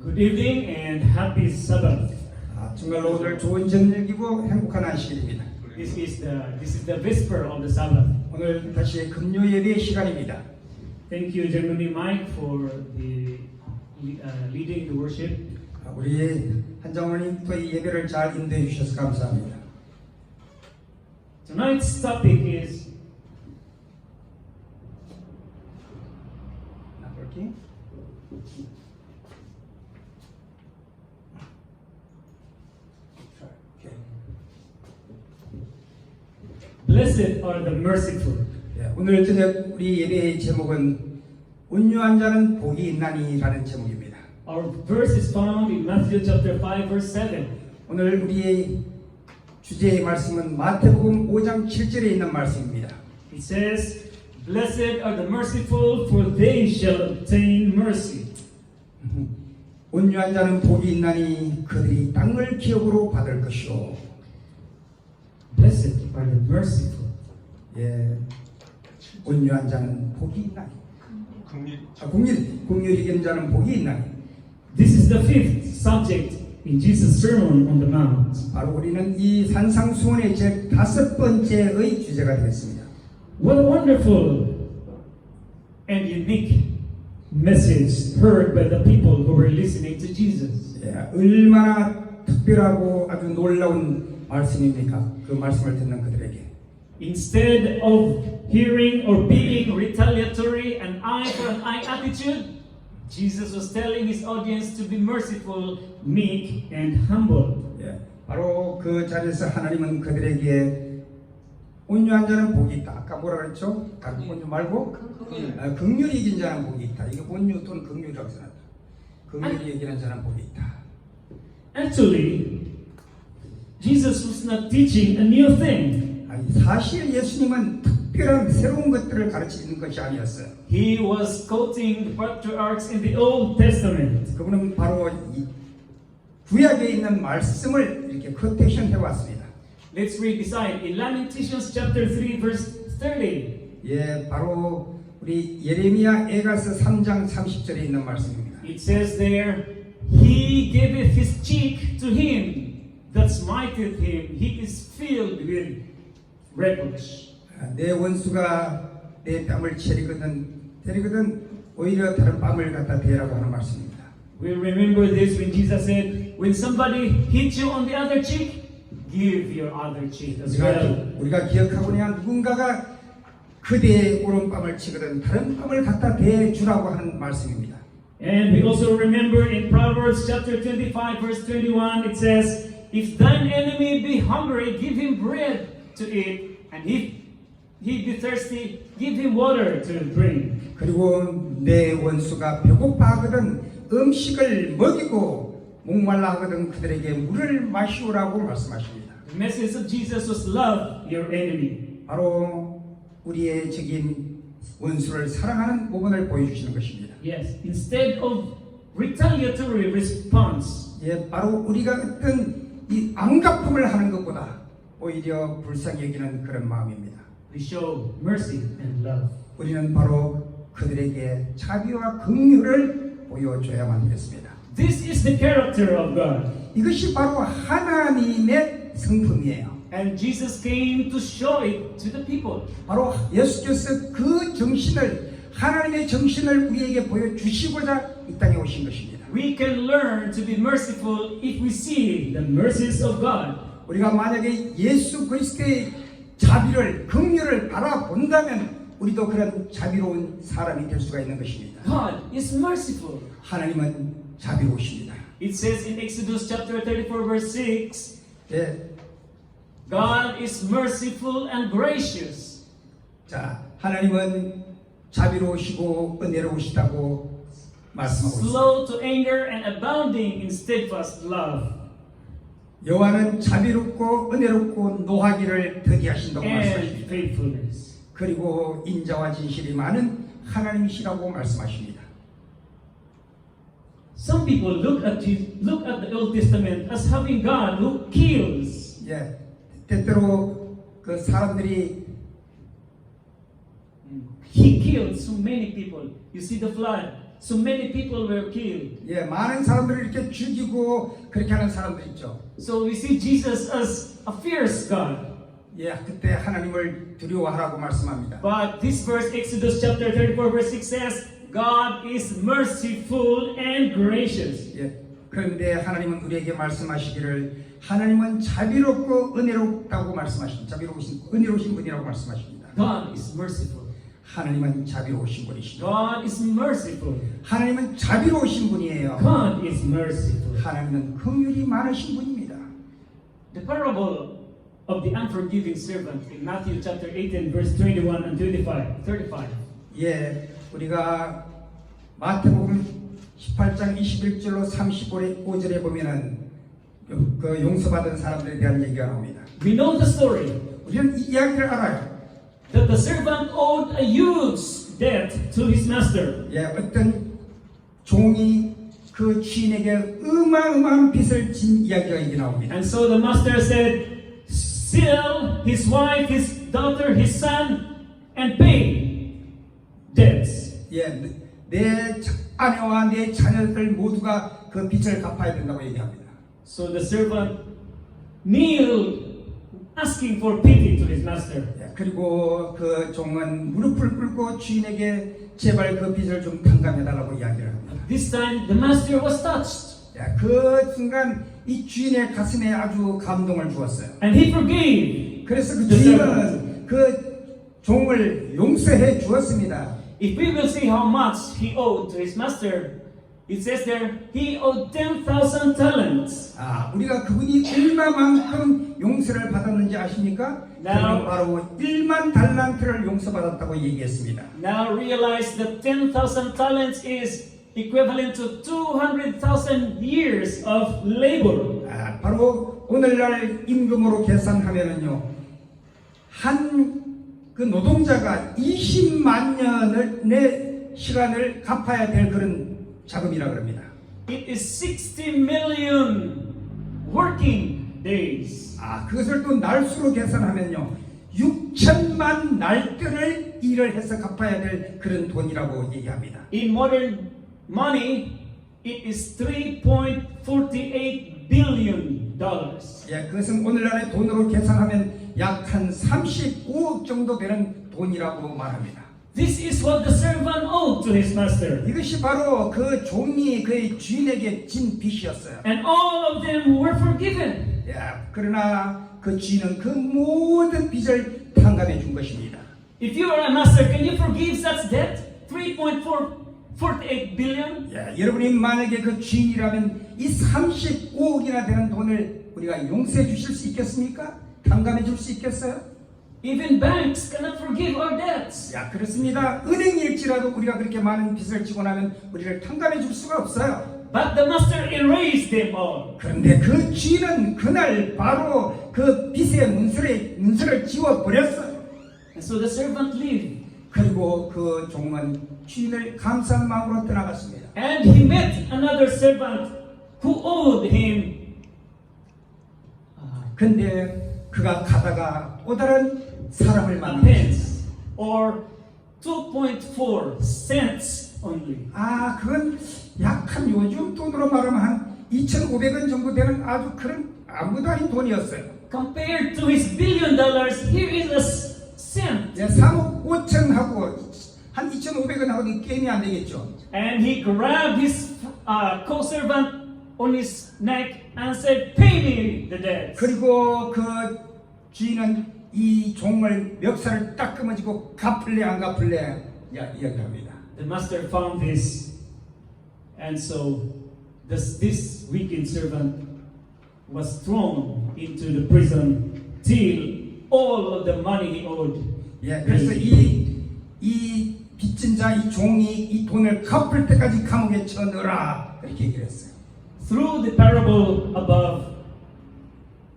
Good evening and happy Sabbath. 정말로 오늘 좋은 저녁이고 행복한 안식일입니다. This is the whisper of the Sabbath. 오늘 다시 금요 예배 시간입니다. Thank you, Germany Mike, for the leading the worship. 우리 한장모님 또 이 예배를 잘 인도해 주셔서 감사합니다. Tonight's topic is Not working? Okay. Blessed are the merciful. 오늘 저녁 우리 예배의 제목은 온유한 자는 복이 있나니라는 제목입니다. Our verse is found in Matthew chapter 5 verse 7. 오늘 우리의 주제의 말씀은 마태복음 5장 7절에 있는 말씀입니다. It says, "Blessed are the merciful, for they shall obtain mercy." 온유한 자는 복이 있나니 그들이 땅을 기업으로 받을 것이요. Blessed are the merciful. 온유한 자는 복이 있나니. 긍휼히 여기는 자는 복이 있나니. This is the fifth subject in Jesus' Sermon on the Mount. 바로 우리는 이 산상수훈의 제 5번째의 주제가 되겠습니다. What a wonderful and unique message heard by the people who were listening to Jesus. 얼마나 특별하고 아주 놀라운 말씀입니까? 그 말씀을 듣는 그들에게. Instead of hearing or being retaliatory and eye for an eye attitude, Jesus was telling his audience to be merciful, meek, and humble. 바로 그 자리에서 하나님은 그들에게 온유한 자는 복이 있다. 아까 뭐라 그랬죠? 온유 말고 긍휼히 여긴 자는 복이 있다. 이게 온유 또는 긍휼이라고 써놨다. 긍휼히 여기는 자는 복이 있다. Actually, Jesus was not teaching a new thing. 사실 예수님은 특별한 새로운 것들을 가르치는 것이 아니었어요. He was quoting the patriarchs in the Old Testament. 그분은 바로 이 구약에 있는 말씀을 이렇게 코테이션 해왔습니다. Let's read beside in Lamentations chapter 3 verse 30. 바로 우리 예레미야 에가서 3장 30절에 있는 말씀입니다. It says there, He giveth his cheek to him that smiteth him. He is filled with reproach. 내 원수가 내 뺨을 때리거든 오히려 다른 뺨을 갖다 대라고 하는 말씀입니다. We remember this when Jesus said, when somebody hits you on the other cheek, give your other cheek as well. 우리가 기억하고냐 누군가가 그대의 오른뺨을 치거든 다른 뺨을 갖다 대주라고 하는 말씀입니다. And we also remember in Proverbs chapter 25 verse 21 it says, if thine enemy be hungry, give him bread to eat, and if he be thirsty, give him water to drink. 그리고 내 원수가 배고파하거든 음식을 먹이고 목말라 하거든 그들에게 물을 마시오라고 말씀하십니다. The message of Jesus was love your enemy. 바로 우리의 적인 원수를 사랑하는 부분을 보여주시는 것입니다. Yes, instead of retaliatory response. 바로 우리가 어떤 이 안갚음을 하는 것보다 오히려 불쌍히 여기는 그런 마음입니다. We show mercy and love. 우리는 바로 그들에게 자비와 긍휼을 보여줘야만 되겠습니다. This is the character of God. 이것이 바로 하나님의 성품이에요. And Jesus came to show it to the people. 바로 예수께서 그 정신을 하나님의 정신을 우리에게 보여주시고자 이 땅에 오신 것입니다. We can learn to be merciful if we see the mercies of God. 우리가 만약에 예수 그리스도의 자비를 긍휼을 바라본다면 우리도 그런 자비로운 사람이 될 수가 있는 것입니다. God is merciful. 하나님은 자비로우십니다. It says in Exodus chapter 34 verse 6, God is merciful and gracious. 자, 하나님은 자비로우시고 은혜로우시다고 말씀하고 있습니다. Slow to anger and abounding in steadfast love. 여호와는 자비롭고 은혜롭고 노하기를 더디하신다고 And 말씀하십니다. faithfulness. 그리고 인자와 진실이 많은 하나님이시라고 말씀하십니다. Some people look at the Old Testament as having God who kills. 때때로 그 사람들이 He killed so many people. You see the flood. So many people were killed. 예, 많은 사람들을 이렇게 죽이고 그렇게 하는 사람들 있죠. So we see Jesus as a fierce God. 예, 그때 하나님을 두려워하라고 말씀합니다. But this verse, Exodus chapter 34, verse 6 says, God is merciful and gracious. 예, 그런데 하나님은 우리에게 말씀하시기를 하나님은 자비롭고 은혜롭다고 말씀하십니다. 은혜로우신 분이라고 말씀하십니다. God is merciful. 하나님은 자비로우신 분이시죠. God is merciful. 하나님은 자비로우신 분이에요. God is merciful. 하나님은 긍휼이 많으신 분입니다. The parable of the unforgiving servant in Matthew chapter 18, verse 21 and 35. 예, 우리가 마태복음 18장 21절로 35절에 보면은 그 용서받은 사람들에 대한 얘기가 나옵니다. We know the story 우리는 이 이야기를 알아요. that the servant owed a huge debt to his master. 예, 어떤 종이 그 주인에게 어마어마한 빚을 진 이야기가 이게 나옵니다. And so the master said, sell his wife, his daughter, his son, and pay debts. 예, 내 아내와 내 자녀들 모두가 그 빚을 갚아야 된다고 얘기합니다. So the servant kneeled, asking for pity to his master. 예, 그리고 그 종은 무릎을 꿇고 주인에게 제발 그 빚을 좀 탕감해달라고 이야기를 합니다. This time the master was touched, 예, 그 순간 이 주인의 가슴에 아주 감동을 주었어요. and he forgave. 그래서 그 주인은 그 종을 용서해 주었습니다. If we will see how much he owed to his master, it says there, he owed 10,000 talents. 아, 우리가 그분이 얼마만큼 용서를 받았는지 아십니까? 그는 바로 1만 달란트를 용서받았다고 얘기했습니다. Now realize that 10,000 talents is equivalent to 200,000 years of labor. 아, 바로 오늘날 임금으로 계산하면은요, 한 그 노동자가 20만 년의 시간을 갚아야 될 그런 자금이라 그럽니다. It is 60 million working days. 아, 그것을 또 날수로 계산하면요, 6천만 날들을 일을 해서 갚아야 될 그런 돈이라고 얘기합니다. In modern money, it is 3.48 billion dollars. 예, 그것은 오늘날의 돈으로 계산하면 약 한 35억 정도 되는 돈이라고 말합니다. This is what the servant owed to his master. 이것이 바로 그 종이 그의 주인에게 진 빚이었어요. And all of them were forgiven. 예, 그러나 그 주인은 그 모든 빚을 탕감해 준 것입니다. If you are a master, can you forgive such debt? 3.48 billion? 예, 여러분이 만약에 그 주인이라면 이 35억이나 되는 돈을 우리가 용서해 주실 수 있겠습니까? 탕감해 줄 수 있겠어요? Even banks cannot forgive our debts. 야, 그렇습니다. 은행일지라도 우리가 그렇게 많은 빚을 지고 나면 우리를 탕감해 줄 수가 없어요. But the master erased them all. 그런데 그 주인은 그날 바로 그 빚의 문서를 지워 버렸어요. And so the servant lived. 그리고 그 종은 주인을 감사한 마음으로 떠나갔습니다. And he met another servant who owed him. 근데 그가 가다가 또 다른 사람을 A 만났습니다. pence or 2.4 cents only. 아, 그건 약한 요즘 돈으로 말하면 한 2,500원 정도 되는 아주 그런 아무도 아닌 돈이었어요. Compared to his $1 billion, here is a cent. 3억 5천하고 한 2,500원하고는 게임이 안 되겠죠. And he grabbed his co-servant on his neck and said, "Pay me the debt." 그리고 그 주인은 이 종을 멱살을 딱 끊어지고 갚을래 안 갚을래 이야기합니다. The master found this, and so this wicked servant was thrown into the prison till all of the money he owed. 예, 그래서 이 빚진 자, 이 종이 이 돈을 갚을 때까지 감옥에 쳐넣으라 그렇게 얘기를 했어요. Through the parable above,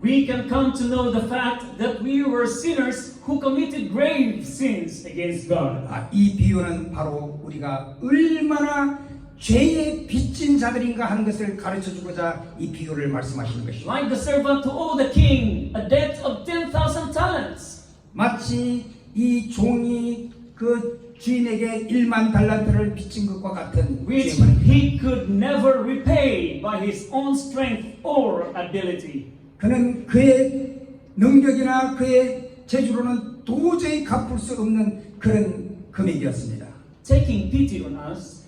we can come to know the fact that we were sinners who committed grave sins against God. 아, 이 비유는 바로 우리가 얼마나 죄에 빚진 자들인가 하는 것을 가르쳐주고자 이 비유를 말씀하시는 것입니다. Like the servant who owed the king a debt of 10,000 talents. 마치 이 종이 그 주인에게 1만 달란트를 빚진 것과 같은 which 죄만. he could never repay by his own strength or ability. 그는 그의 능력이나 그의 재주로는 도저히 갚을 수 없는 그런 금액이었습니다. Taking pity on us,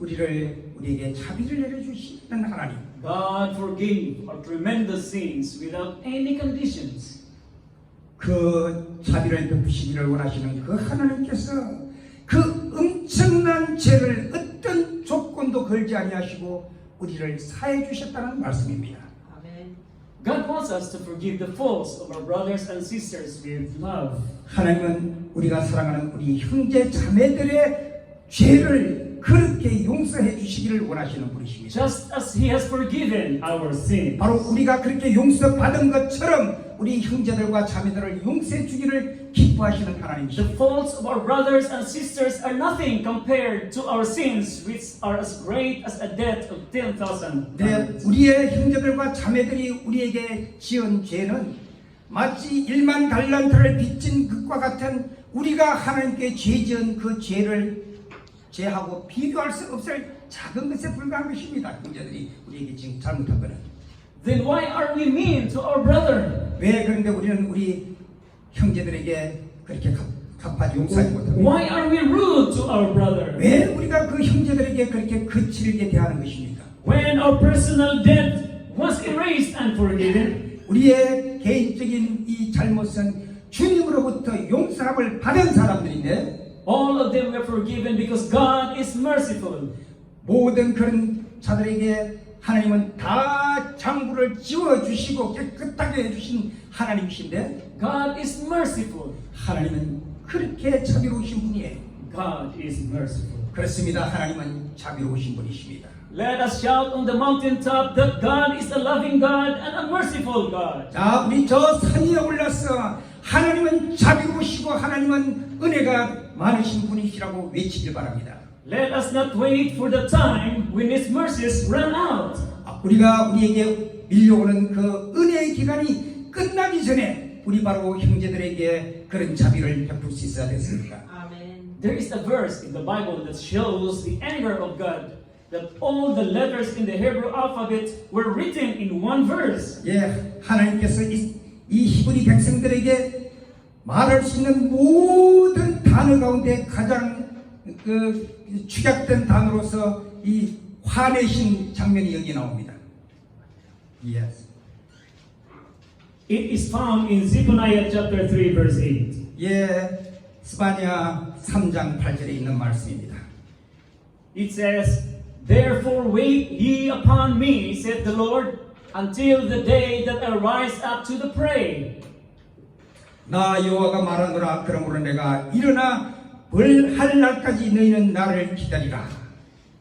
우리에게 자비를 내려주시는 하나님. God forgave our tremendous sins without any conditions. 그 자비를 베푸시기를 원하시는 그 하나님께서 그 엄청난 죄를 어떤 조건도 걸지 아니하시고 우리를 사해 주셨다는 말씀입니다. God wants us to forgive the faults of our brothers and sisters with love. 하나님은 우리가 사랑하는 우리 형제 자매들의 죄를 그렇게 용서해 주시기를 원하시는 분이십니다. Just as He has forgiven our sins. 바로 우리가 그렇게 용서받은 것처럼 우리 형제들과 자매들을 용서해 주기를 기뻐하시는 The 하나님이십니다. faults of our brothers and sisters are nothing compared to our sins, which are as great as a debt of 10,000. 네, 우리의 형제들과 자매들이 우리에게 지은 죄는 마치 1만 달란트를 빚진 것과 같은 우리가 하나님께 죄 지은 그 죄하고 비교할 수 없을 작은 것에 불과한 것입니다. 형제들이 우리에게 지금 잘못한 거는. Then why are we mean to our brother? 왜 그런데 우리는 우리 형제들에게 그렇게 갚아지 용서하지 못합니까? Why are we rude to our brother? 왜 우리가 그 형제들에게 그렇게 거칠게 대하는 것입니까? When our personal debt was erased and forgiven, 우리의 개인적인 이 잘못은 주님으로부터 용서함을 받은 사람들인데 all of them were forgiven because God is merciful. 모든 그런 자들에게 하나님은 다 장부를 지워주시고 깨끗하게 해주신 하나님이신데 God is merciful. 하나님은 그렇게 자비로우신 분이에요. God is merciful. 그렇습니다. 하나님은 자비로우신 분이십니다. Let us shout on the mountaintop that God is a loving God and a merciful God. 자, 우리 저 산 위에 올라서 하나님은 자비로우시고 하나님은 은혜가 많으신 분이시라고 외치길 바랍니다. Let us not wait for the time when His mercies run out. 우리가 우리에게 밀려오는 그 은혜의 기간이 끝나기 전에 우리 바로 형제들에게 그런 자비를 베풀 수 있어야 됐습니다. There is a verse in the Bible that shows the anger of God, that all the letters in the Hebrew alphabet were written in one verse. 예, 하나님께서 이 히브리 백성들에게 말할 수 있는 모든 단어 가운데 가장 축약된 단어로서 이 화내신 장면이 여기 나옵니다. Yes. It is found in Zephaniah chapter 3 verse 8. 예, 스바냐 3장 8절에 있는 말씀입니다. It says, Therefore wait ye upon me, saith the Lord, until the day that I rise up to the prey. 나 여호와가 말하노라. 그러므로 내가 일어나 벌할 날까지 너희는 나를 기다리라.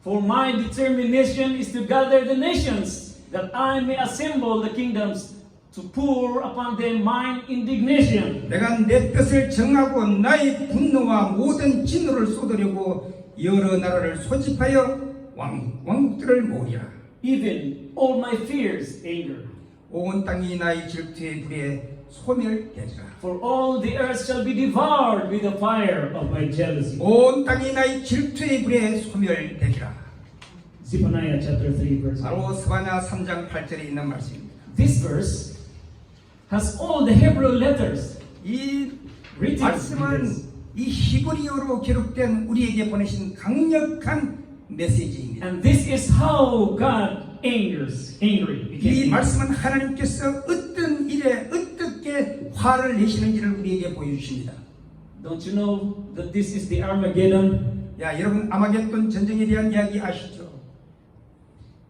For my determination is to gather the nations, that I may assemble the kingdoms, to pour upon them mine indignation. 내가 내 뜻을 정하고 나의 분노와 모든 진노를 쏟으려고 여러 나라를 소집하여 왕국들을 모으리라. Even all my fears anger. 온 땅이 나의 질투의 불에 소멸되리라. For all the earth shall be devoured with the fire of my jealousy. 온 땅이 나의 질투의 불에 소멸되리라. Zephaniah chapter 3 verse 8. 바로 스바냐 3장 8절에 있는 말씀입니다. This verse has all the Hebrew letters 이 written. 말씀은 이 히브리어로 기록된 우리에게 보내신 강력한 메시지입니다. And this is how God angry. 이 말씀은 하나님께서 어떤 일에 어떻게 화를 내시는지를 우리에게 보여주십니다. Don't you know that this is the Armageddon? 야, 여러분 아마겟돈 전쟁에 대한 이야기 아시죠?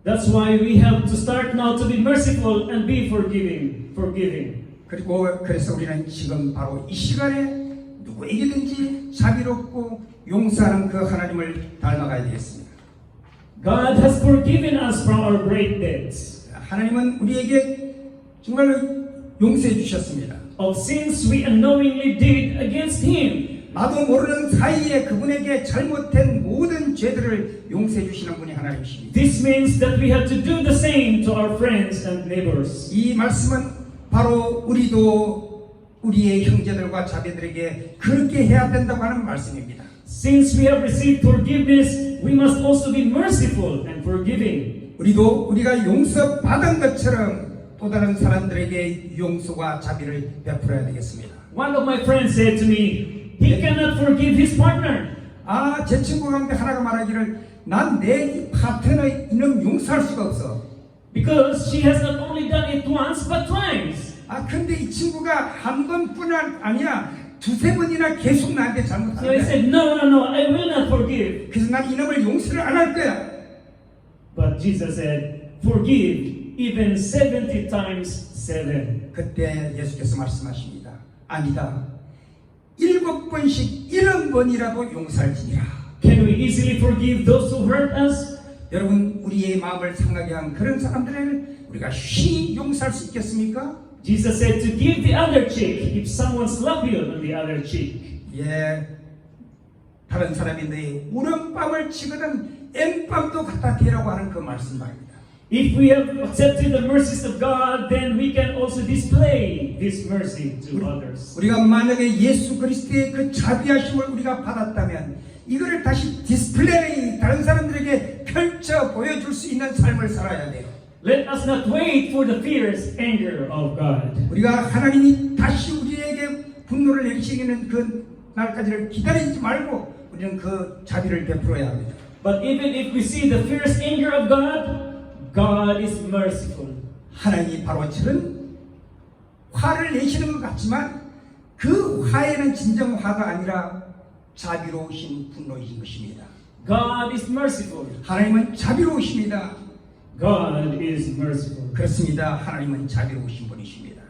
That's why we have to start now to be merciful and be forgiving. 그리고 그래서 우리는 지금 바로 이 시간에 누구에게든지 자비롭고 용서하는 그 하나님을 닮아가야 되겠습니다. God has forgiven us from our great debts. 하나님은 우리에게 정말로 용서해 주셨습니다. Of sins we unknowingly did against Him. 나도 모르는 사이에 그분에게 잘못된 모든 죄들을 용서해 주시는 분이 하나님이십니다. This means that we have to do the same to our friends and neighbors. 이 말씀은 바로 우리도 우리의 형제들과 자매들에게 그렇게 해야 된다고 하는 말씀입니다. Since we have received forgiveness, we must also be merciful and forgiving. 우리도 우리가 용서 받은 것처럼 또 다른 사람들에게 용서와 자비를 베풀어야 되겠습니다. One of my friends said to me, he cannot forgive his partner. 제 친구 가운데 하나가 말하기를 난 내 파트너의 이놈 용서할 수가 없어. Because she has not only done it once, but twice. 근데 이 친구가 한 번뿐 아니야. 두세 번이나 계속 나한테 So I 잘못하는데. said, no, I will not forgive. 그래서 난 이놈을 용서를 안 할 거야. But Jesus said, forgive even 70 times 7. 그때 예수께서 말씀하십니다. 아니다. 7번씩 70번이라도 용서할지니라. Can we easily forgive those who hurt us? 여러분 우리의 마음을 상하게 한 그런 사람들을 우리가 쉬이 용서할 수 있겠습니까? Jesus said to give the other cheek if someone slapped you on the other cheek. 다른 사람이 내 오른밤을 치거든 왼밤도 갖다 대라고 하는 그 말씀 말입니다. If we have accepted the mercies of God, then we can also display this mercy to others. 우리가 만약에 예수 그리스도의 그 자비하심을 우리가 받았다면 이거를 다시 디스플레이 다른 사람들에게 펼쳐 보여줄 수 있는 삶을 살아야 돼요. Let us not wait for the fierce anger of God. 우리가 하나님이 다시 우리에게 분노를 내리시는 그 날까지를 기다리지 말고 우리는 그 자비를 베풀어야 합니다. But even if we see the fierce anger of God, God is merciful. 하나님이 바로 저런 화를 내시는 것 같지만 그 화에는 진정 화가 아니라 자비로우신 분노이신 것입니다. God is merciful. 하나님은 자비로우십니다. God is merciful. 그렇습니다. 하나님은 자비로우신 분이십니다.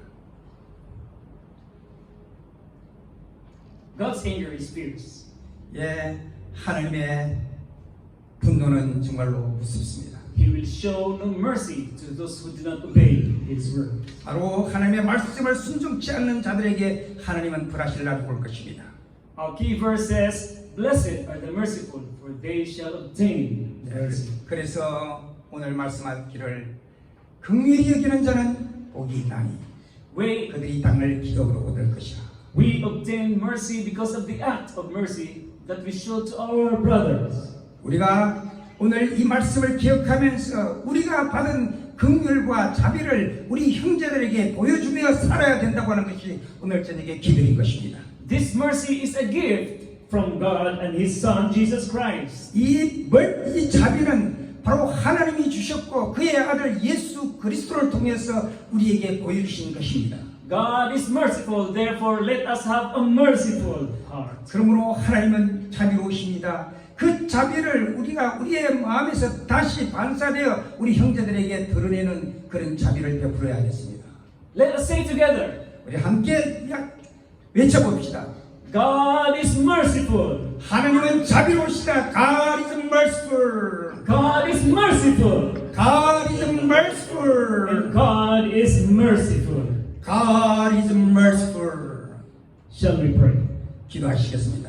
God's anger is fierce. 하나님의 분노는 정말로 무섭습니다. He will show no mercy to those who do not obey His word. 바로 하나님의 말씀을 순종치 않는 자들에게 하나님은 불하실 날이 올 것입니다. Our key verse says, "Blessed are the merciful, for they shall obtain mercy." 그래서 오늘 말씀하기를 긍휼히 여기는 자는 복이 있나니 그들이 땅을 기업으로 얻을 것이라. We obtain mercy because of the act of mercy that we show to our brothers. 우리가 오늘 이 말씀을 기억하면서 우리가 받은 긍휼과 자비를 우리 형제들에게 보여주며 살아야 된다고 하는 것이 오늘 저녁의 기도인 것입니다. This mercy is a gift from God and His Son Jesus Christ. 이 자비는 바로 하나님이 주셨고 그의 아들 예수 그리스도를 통해서 우리에게 보여주신 것입니다. God is merciful, therefore let us have a merciful heart. 그러므로 하나님은 자비로우십니다. 그 자비를 우리가 우리의 마음에서 다시 반사되어 우리 형제들에게 드러내는 그런 자비를 베풀어야 하겠습니다. Let us say together, 우리 함께 외쳐봅시다. God is merciful. 하나님은 자비로우시다. God is merciful. God is merciful. God is merciful. And God is merciful. God is merciful. Shall we pray? 기도하시겠습니다.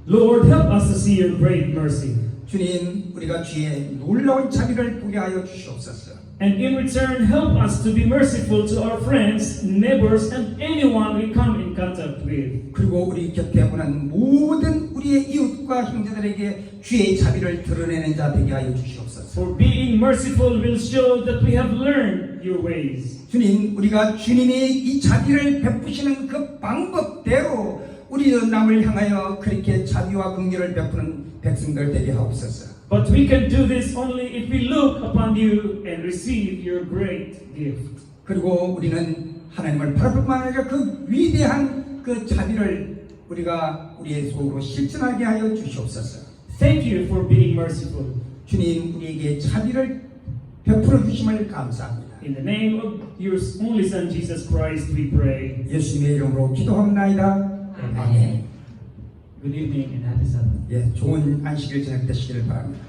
Lord, help us to see your great mercy. 주님, 우리가 주의 놀라운 자비를 보게 하여 주시옵소서. And in return, help us to be merciful to our friends, neighbors, and anyone we come in contact with. 그리고 우리 곁에 오는 모든 우리의 이웃과 형제들에게 주의 자비를 드러내는 자 되게 하여 주시옵소서. For being merciful will show that we have learned your ways. 주님, 우리가 주님의 이 자비를 베푸시는 그 방법대로 우리도 남을 향하여 그렇게 자비와 긍휼을 베푸는 백성들 되게 하옵소서. But we can do this only if we look upon you and receive your great gift. 그리고 우리는 하나님을 바라볼뿐만 아니라 그 위대한 그 자비를 우리가 우리의 속으로 실천하게 하여 주시옵소서. Thank you for being merciful. 주님, 우리에게 자비를 베풀어 주심을 감사합니다. In the name of your only Son Jesus Christ, we pray. 예수님의 이름으로 기도합나이다. 아멘. Good evening and happy Sabbath. 좋은 안식일 저녁 되시기를 바랍니다.